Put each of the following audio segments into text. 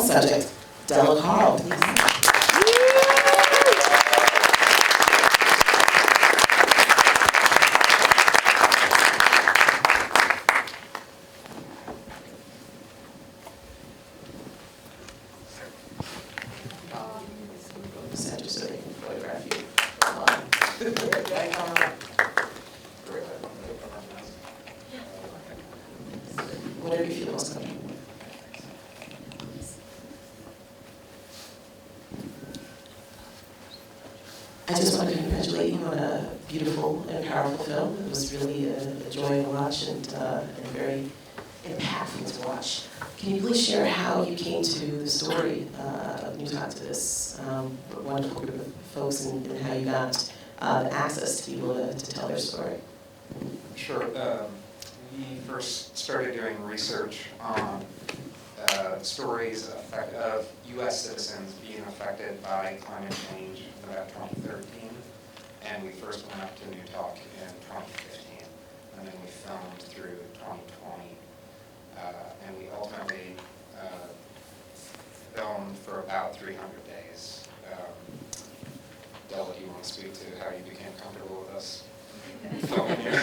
subject, Della Carl, please. Center so they can photograph you. Whatever you feel most comfortable. I just want to congratulate you on a beautiful and powerful film. It was really a joy to watch and very impactful to watch. Can you please share how you came to the story of Newtok, to this wonderful group of folks, and how you got the access to be able to tell their story? Sure. We first started doing research on stories of U.S. citizens being affected by climate change in about 2013, and we first went up to Newtok in 2015, and then we filmed through 2020. And we ultimately filmed for about 300 days. Della, do you want to speak to how you became comfortable with us filming here?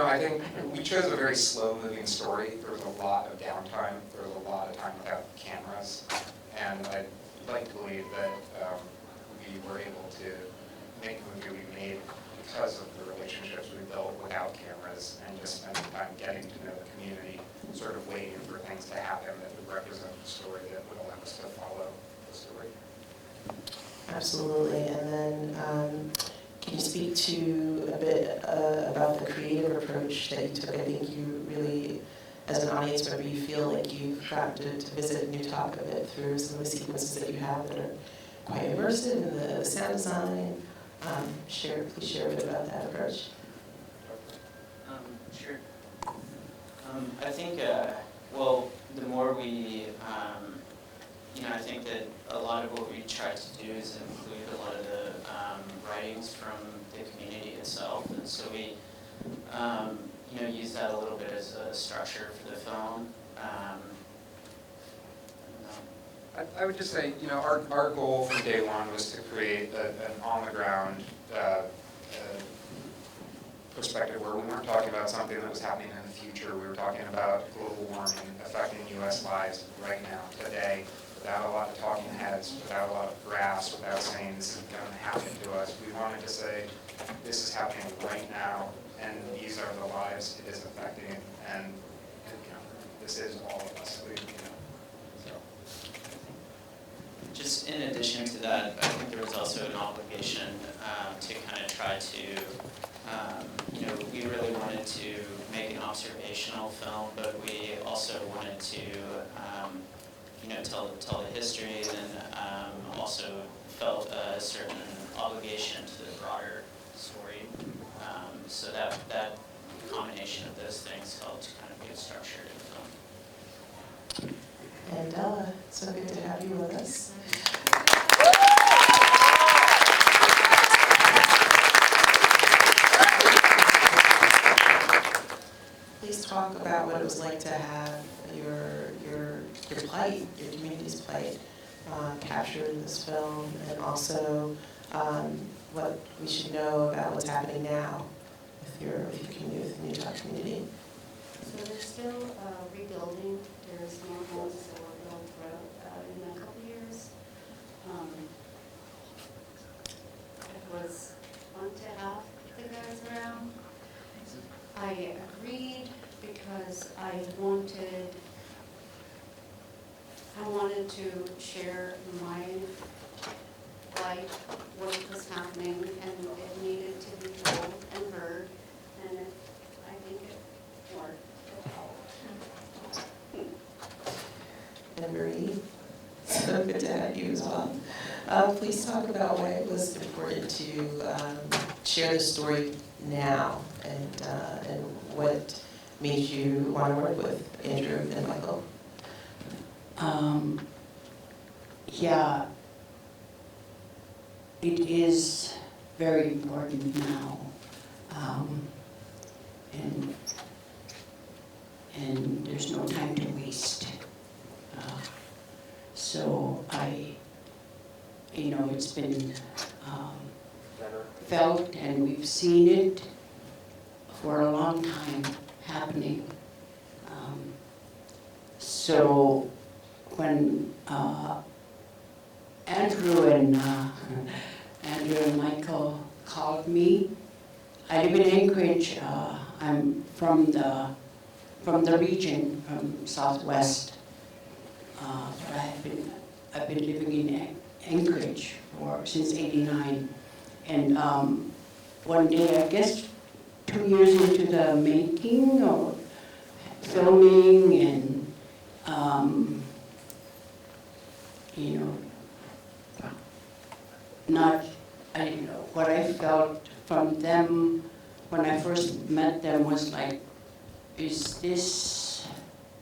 I think we chose a very slow-moving story. There was a lot of downtime. There was a lot of time without cameras. And I'd like to believe that we were able to make the movie we made because of the relationships we built without cameras, and just spending time getting to know the community, sort of waiting for things to happen that would represent the story that would allow us to follow the story. Absolutely. And then can you speak to a bit about the creative approach that you took? I think you really, as an audience member, you feel like you've got to visit Newtok a bit through some of the sequences that you have that are quite immersive in the sound design. Please share a bit about that approach. Sure. I think, well, the more we, I think that a lot of what we try to do is include a lot of the writings from the community itself, and so we, use that a little bit as a structure for the film. I would just say, our goal from day one was to create an on-the-ground perspective where we weren't talking about something that was happening in the future. We were talking about global warming affecting U.S. lives right now, today, without a lot of talking heads, without a lot of graphs, without saying this is going to happen to us. We wanted to say this is happening right now, and these are the lives it is affecting, and this is all of us. Just in addition to that, I think there was also an obligation to kind of try to, we really wanted to make an observational film, but we also wanted to, tell the history, and also felt a certain obligation to the broader story. So that combination of those things helped kind of get structured in the film. And Della, so good to have you with us. Please talk about what it was like to have your plight, your community's plight, captured in this film, and also what we should know about what's happening now with your community, with the Newtok community. So they're still rebuilding. There's more homes that were built throughout in a couple years. It was fun to have the guys around. I agreed because I wanted to share my life, what was happening, and it needed to be told and heard, and I think it worked. And Marie, so good to have you as well. Please talk about why it was important to share the story now, and what made you want to work with Andrew and Michael. Yeah, it is very important now, and and there's no time to waste. So it's been felt, and we've seen it for a long time happening. So when Andrew and Michael called me, I live in Anchorage. I'm from the region, from Southwest. But I've been living in Anchorage since '89, and one day, I guess 2 years into the making or filming, and what I felt from them when I first met them was like, is this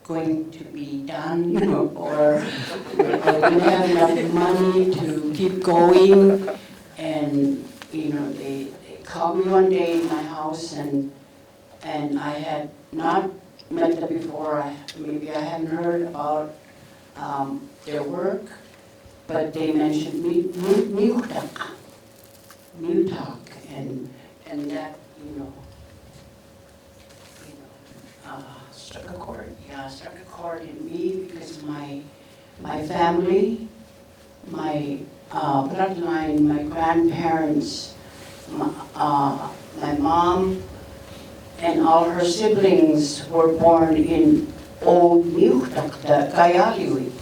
going to be done, or are we going to have enough money to keep going? And they called me one day in my house, and I had not met them before. Maybe I hadn't heard about their work, but they mentioned Newtok, and that Struck a chord. yeah, struck a chord in me, because my family, my bloodline, my grandparents, my mom, and all her siblings were born in old Newtok, the Kayaliwik,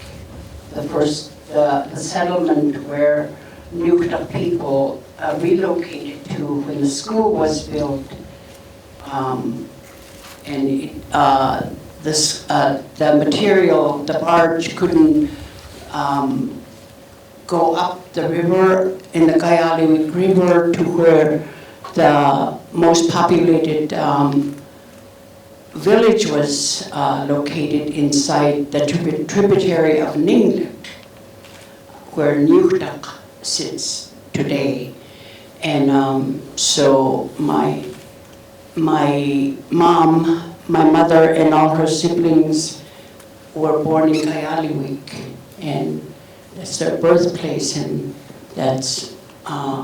the settlement where Newtok people relocated to when the school was built. The material, the barge couldn't go up the river, in the Kayaliwik River, to where the most populated village was located inside the tributary of Meade, where Newtok sits today. And so my mom, my mother, and all her siblings were born in Kayaliwik, and that's their birthplace, and that's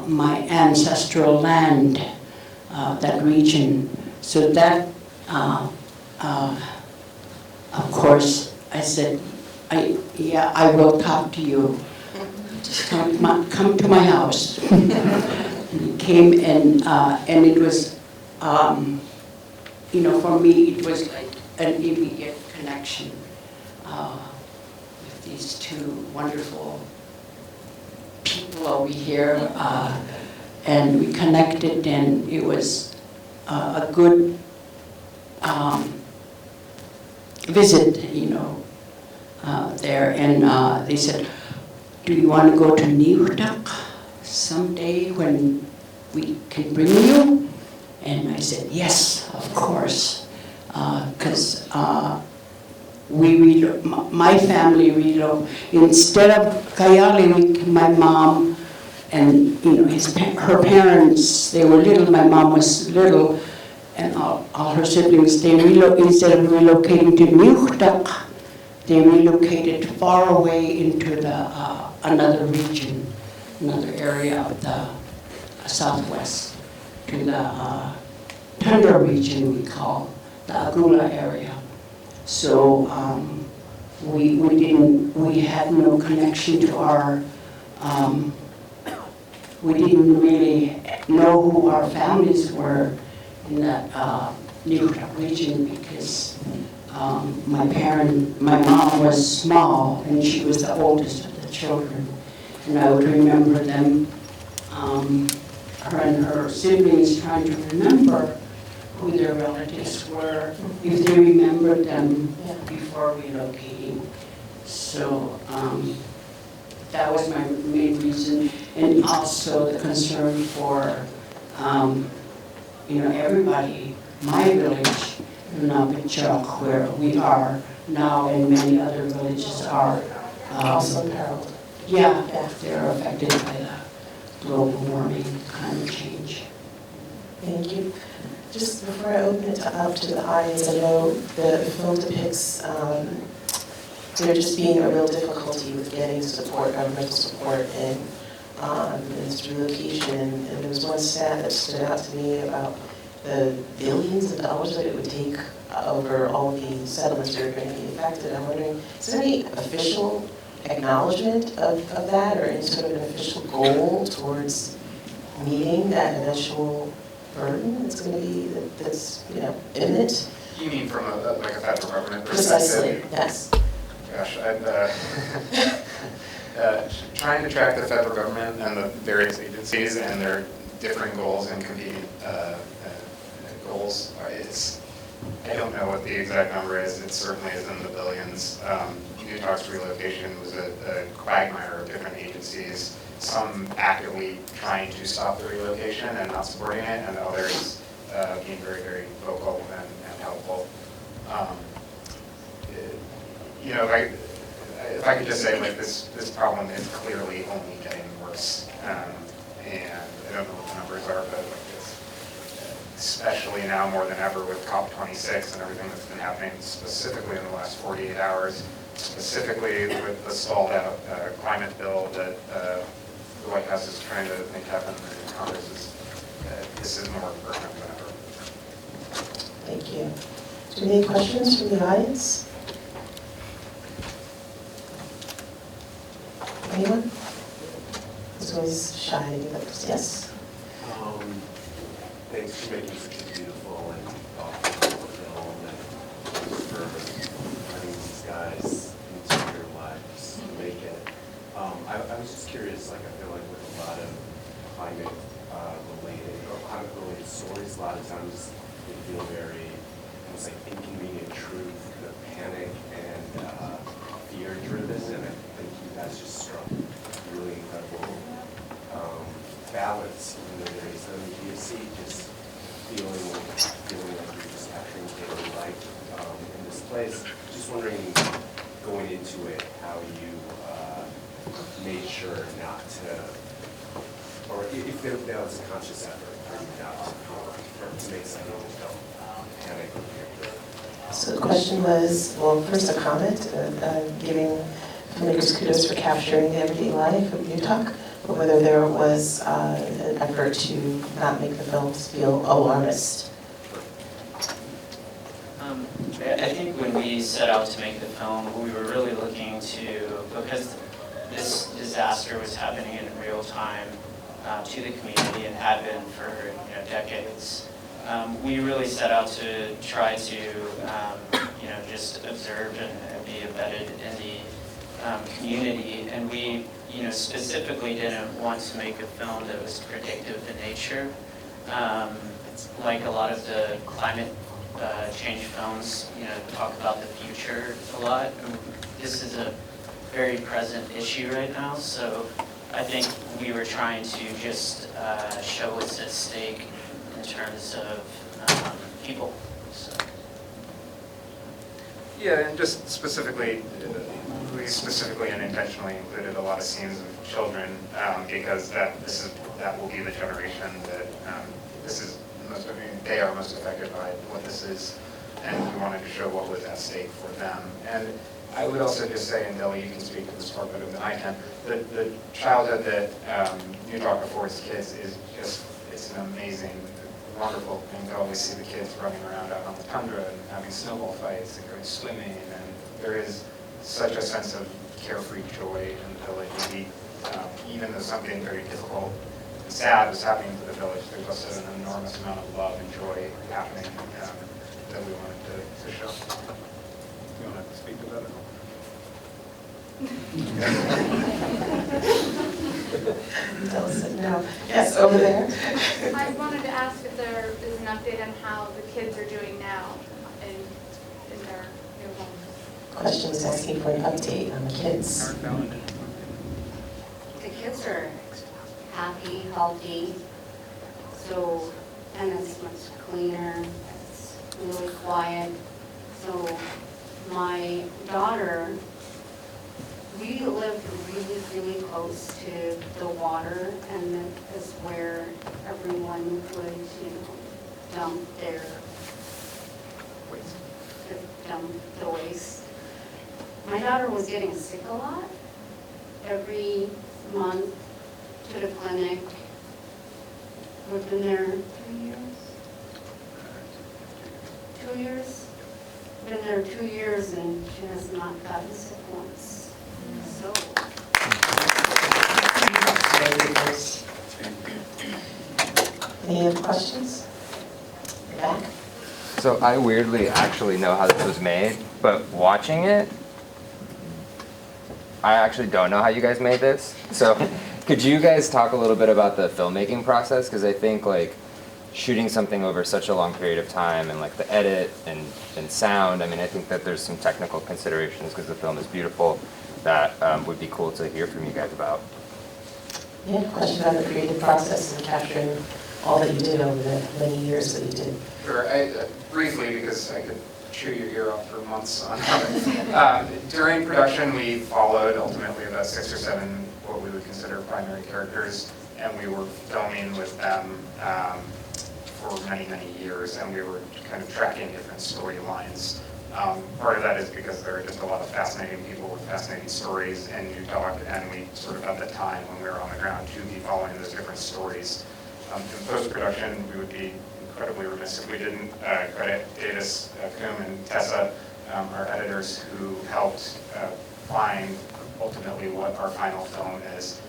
my ancestral land, that region. So that, of course, I said, I will talk to you. Just come to my house. And he came, and it was, for me, it was like an immediate connection with these two wonderful people over here, and we connected, and it was a good visit, there. And they said, do you want to go to Newtok someday when we can bring you? And I said, yes, of course, because my family instead of Kayaliwik, my mom and her parents, they were little, my mom was little, and all her siblings, instead of relocating to Newtok, they relocated far away into another region, another area of the Southwest, to the tundra region we call, the Agula area. So we had no connection to our, we didn't really know who our families were in that Newtok region, because my mom was small, and she was the oldest of the children. And I would remember them, her and her siblings, trying to remember who their relatives were, if they remembered them before relocating. So that was my main reason, and also the concern for, everybody, my village, Newtok, where we are now, and many other villages are. Also imperiled. Yeah, they're affected by the global warming, climate change. Thank you. Just before I open it up to the audience, I know the film depicts there just being a real difficulty with getting support, governmental support in this relocation. And there was one stat that stood out to me about the billions of dollars that it would take over all the settlements that are going to be affected. I'm wondering, is there any official acknowledgement of that, or any sort of an official goal towards meeting that eventual burden that's going to be, that's, you know, imminent? You mean from like a federal government perspective? Precisely, yes. Gosh, trying to track the federal government and the various agencies and their different goals and competing goals. I don't know what the exact number is. It certainly is in the billions. Newtok's relocation was a quagmire of different agencies, some actively trying to stop the relocation and not supporting it, and others being very, very vocal and helpful. You know, if I could just say, like, this problem is clearly only getting worse, and I don't know what the numbers are, but like it's, especially now more than ever with COP26 and everything that's been happening, specifically in the last 48 hours, specifically with the stalled out climate bill that the White House is trying to make happen in Congress. This is more urgent than ever. Thank you. Do we have any questions from the audience? Anyone? This was shy to do that. Yes. Thanks for making such a beautiful and thoughtful film, and for letting these guys into your lives make it. I was just curious, like, I feel like with a lot of climate related or climate related stories, a lot of times they feel very almost like inconvenient truth, kind of panic and fear driven, and I think you guys just struck a really incredible balance, even though there is some immediacy, just feeling like you're just capturing daily life in this place. Just wondering, going into it, how you made sure not to, or if there was a conscious effort for you not to make something that felt panic or fear. So the question was, well, first a comment, giving filmmakers kudos for capturing the everyday life of Newtok, but whether there was an effort to not make the films feel alarmist. I think when we set out to make the film, we were really looking to, because this disaster was happening in real time to the community and had been for decades. We really set out to try to just observe and be embedded in the community, and we specifically didn't want to make a film that was predictive in nature. Like a lot of the climate change films, talk about the future a lot. This is a very present issue right now, so I think we were trying to just show what's at stake in terms of people. So. Yeah, and just specifically, we specifically and intentionally included a lot of scenes of children because that will be the generation that they are most affected by what this is, and we wanted to show what was at stake for them. And I would also just say, and Della, you can speak to this far better than I can, the childhood that Newtok affords kids is just, it's an amazing, wonderful thing to always see the kids running around out on the tundra and having snowball fights and going swimming, and there is such a sense of carefree joy in the village. Even though something very difficult and sad was happening to the village, there's also an enormous amount of love and joy happening that we wanted to show. You want to speak to that at all? Della said no. Yes, over there. I wanted to ask if there is an update on how the kids are doing now in their new homes. Question was asking for an update on the kids. The kids are happy, healthy, so, and it's much cleaner, it's really quiet. So my daughter, we lived really, really close to the water, and that is where everyone would, dump the waste. My daughter was getting sick a lot. Every month to the clinic. We've been there 3 years? 2 years? Been there 2 years and she has not gotten sick once. So. Any other questions? Back? So I weirdly actually know how this was made, but watching it, I actually don't know how you guys made this. So could you guys talk a little bit about the filmmaking process? Because I think like shooting something over such a long period of time and like the edit and sound, I mean, I think that there's some technical considerations because the film is beautiful that would be cool to hear from you guys about. Yeah, question about the creative process and capturing all that you did over the many years that you did. Sure, briefly, because I could chew your ear off for months on it. During production, we followed ultimately about 6 or 7 what we would consider primary characters, and we were filming with them for many, many years, and we were kind of tracking different storylines. Part of that is because there are just a lot of fascinating people with fascinating stories in Newtok, and we sort of had the time when we were on the ground to be following those different stories. In post-production, we would be incredibly remiss if we didn't credit Davis, Coombe, and Tessa, our editors, who helped find ultimately what our final film is.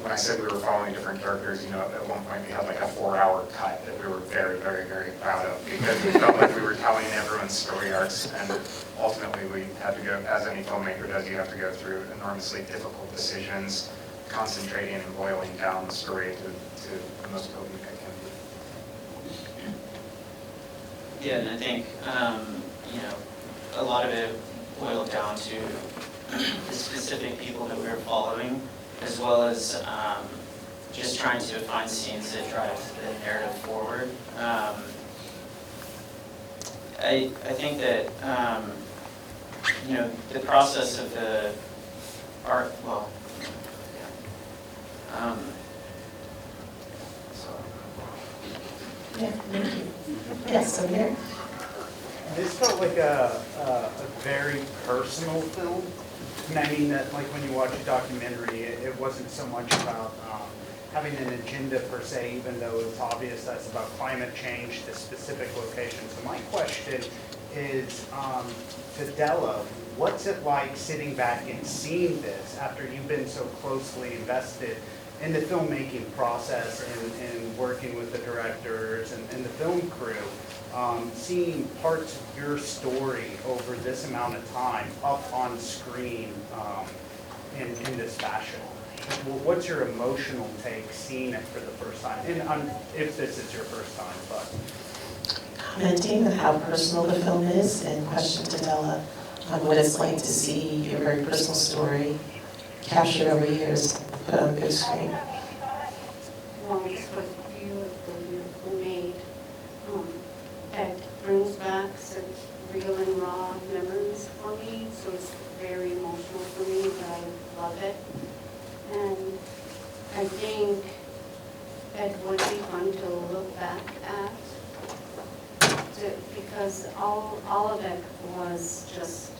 When I said we were following different characters, at one point we had like a 4-hour cut that we were very, very, very proud of because we felt like we were telling everyone's story arcs, and ultimately we had to go, as any filmmaker does, you have to go through enormously difficult decisions, concentrating and boiling down the story to the most potent it can be. Yeah, and I think, a lot of it boiled down to the specific people that we were following, as well as just trying to find scenes that drive the narrative forward. I think that, the process of the art, well, yeah. Yeah, thank you. Yes, so here. This felt like a very personal film. And I mean that, like when you watch a documentary, it wasn't so much about having an agenda per se, even though it's obvious that's about climate change, the specific location. So my question is to Della, what's it like sitting back and seeing this after you've been so closely invested in the filmmaking process and working with the directors and the film crew, seeing parts of your story over this amount of time up on screen in this fashion? What's your emotional take seeing it for the first time? And if this is your first time, but. Commenting on how personal the film is, and question to Della on what it's like to see your very personal story captured over years, put on the big screen. Well, this was beautifully made. It brings back such real and raw memories for me, so it's very emotional for me, but I love it. And I think it would be fun to look back at, because all of it was just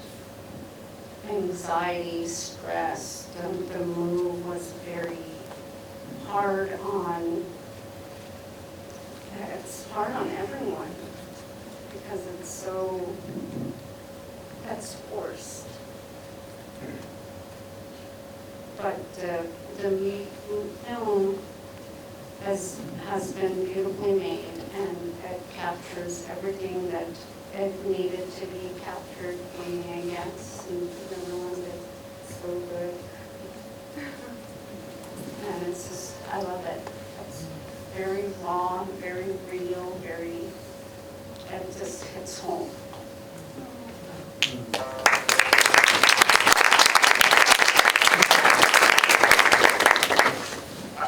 anxiety, stress. The move was very hard on, it's hard on everyone because that's forced. But the film has been beautifully made, and it captures everything that it needed to be captured for me, I guess, and everyone did so good. And it's just, I love it. It's very raw, very real, it just hits home.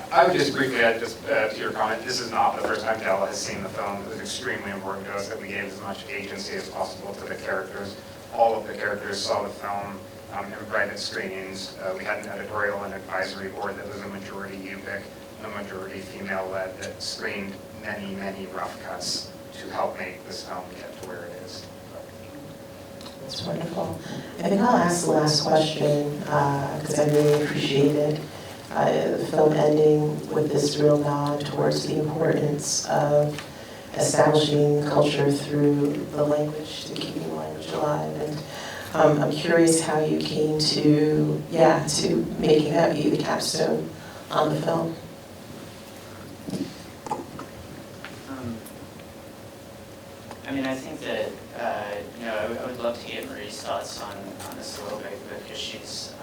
I would just briefly add, to your comment, this is not the first time Della has seen the film. It was extremely important to us that we gave as much agency as possible to the characters. All of the characters saw the film in private screenings. We had an editorial and advisory board that was a majority UPIC. a majority female-led that screened many, many rough cuts to help make this film get to where it is. That's wonderful. I think I'll ask the last question because I really appreciated the film ending with this real nod towards the importance of establishing culture through the language, to keeping language alive. And I'm curious how you came to making that be the capstone on the film. I mean, I think that, I would love to get Marie's thoughts on this a little bit, because she's,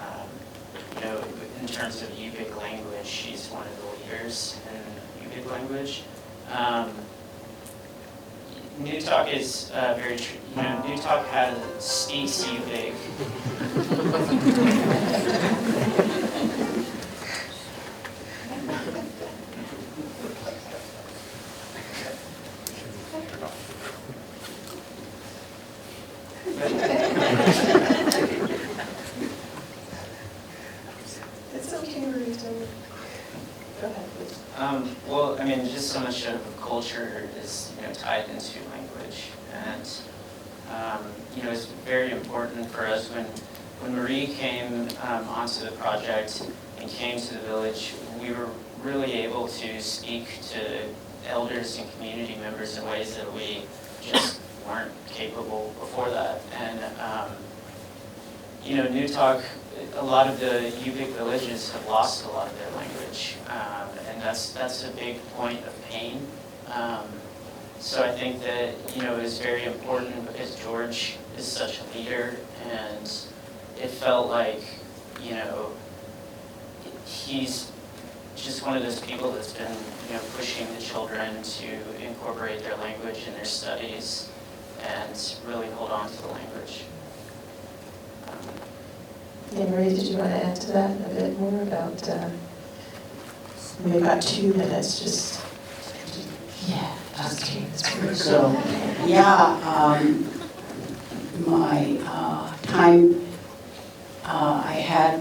in terms of Yupik language, she's one of the leaders in Yupik language. Newtok is very true. Newtok speaks Yupik. It's okay, Marie. Go ahead, please. Well, I mean, just so much of culture is, tied into language, and it's very important for us when Marie came onto the project and came to the village. We were really able to speak to elders and community members in ways that we just weren't capable before that. And Newtok, a lot of the Yupik villages have lost a lot of their language, and that's a big point of pain. So I think that it was very important because George is such a leader, and it felt like he's just one of those people that's been pushing the children to incorporate their language in their studies and really hold on to the language. Yeah, Marie, did you want to add to that a bit more about, we've got 2 minutes, just. Yeah, okay. So, my time I had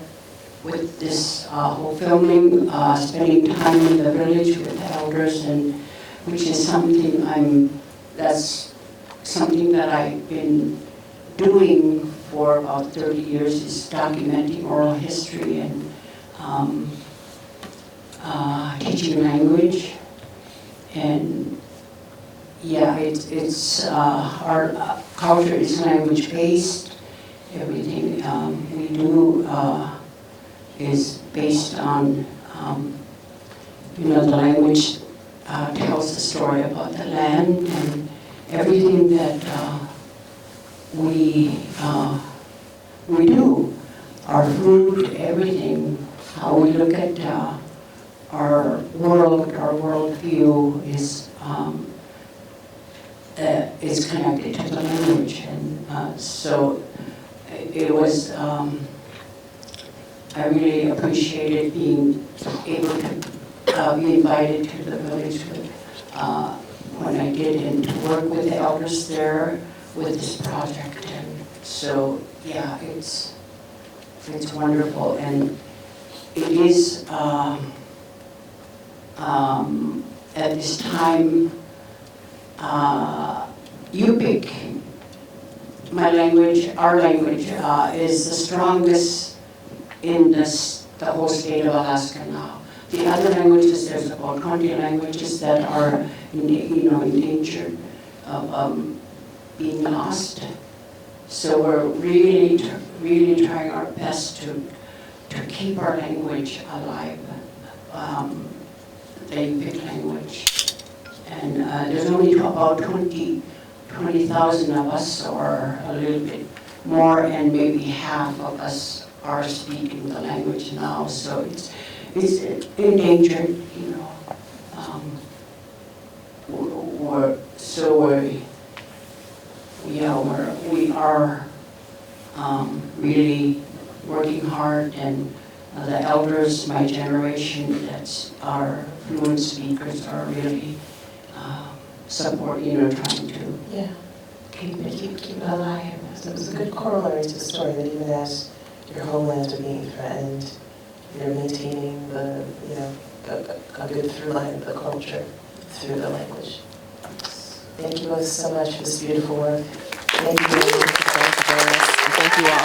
with this whole filming, spending time in the village with the elders, and which is something that's something that I've been doing for about 30 years, is documenting oral history and teaching language. And it's our culture is language based. Everything we do is based on the language tells the story about the land, and everything that we do, our food, everything, how we look at our worldview is connected to the language, and so it was. I really appreciated being able to be invited to the village when I did, and to work with the elders there with this project. And so it's wonderful, and it is at this time Yupik, my language, our language, is the strongest in the whole state of Alaska now. The other languages, there's about 20 languages that are endangered of being lost. So we're really trying our best to keep our language alive, the Yupik language. And there's only about 20,000 of us, or a little bit more, and maybe half of us are speaking the language now. So it's endangered, we are really working hard, and the elders, my generation, that's our fluent speakers, are really supporting, trying to keep it alive. So it was a good corollary to the story that even as your homelands are being threatened, you're maintaining the a good through line of the culture through the language. Thank you both so much for this beautiful work. Thank you. Thank you, Della. Thank you all.